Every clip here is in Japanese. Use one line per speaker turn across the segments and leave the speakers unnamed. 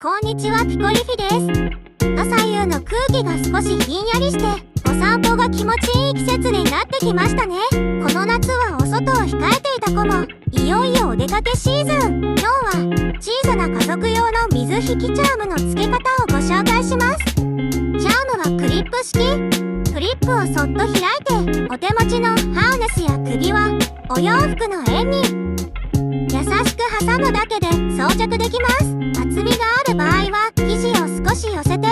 こんにちは、ピコリフィです。朝夕の空気が少しひんやりして、お散歩が気持ちいい季節になってきましたね。この夏はお外を控えていた子も、いよいよお出かけシーズン。今日は、小さな家族用の水引きチャームの付け方をご紹介します。チャームはクリップ式。クリップをそっと開いて、お手持ちのハーネスや首輪、お洋服の縁に優しく挟むだけで装着できます。厚みがある場合は生地を少し寄せて、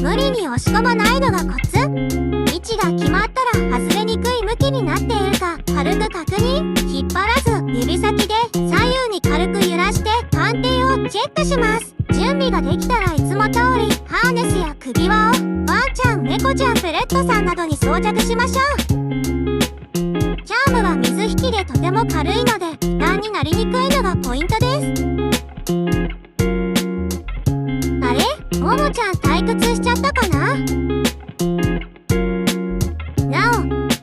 無理に押し込まないのがコツ。位置が決まったら外れにくい向きになっているか軽く確認。引っ張らず指先で左右に軽く揺らして鑑定をチェックします。準備ができたらいつも通りハーネスや首輪をワンちゃん、猫ちゃん、フェレットさんなどに装着しましょう。チャームは水引きでとても軽いので負担になりにくいのがポイントです。あれ？ももちゃん退屈しちゃったかな？なお、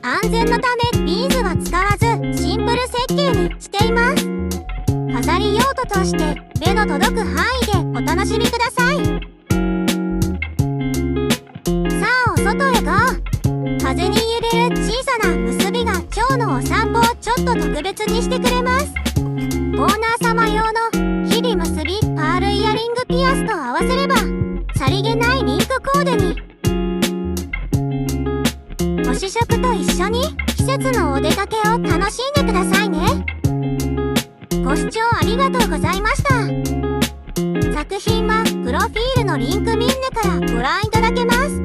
安全のためビーズは使わずシンプル設計にしています。飾り用途として目の届く範囲でお楽しみください。さあ、お外へゴー。風に揺れる小さな結びが今日のお散歩をちょっと特別にしてくれます。オーナー様用の日々結びパールイヤリングピアスと合わせればさりげないリンクコーデに。ご試食と一緒に季節のお出かけを楽しんでくださいね。ご視聴ありがとうございました。作品はプロフィールのリンクミンネからご覧いただけます。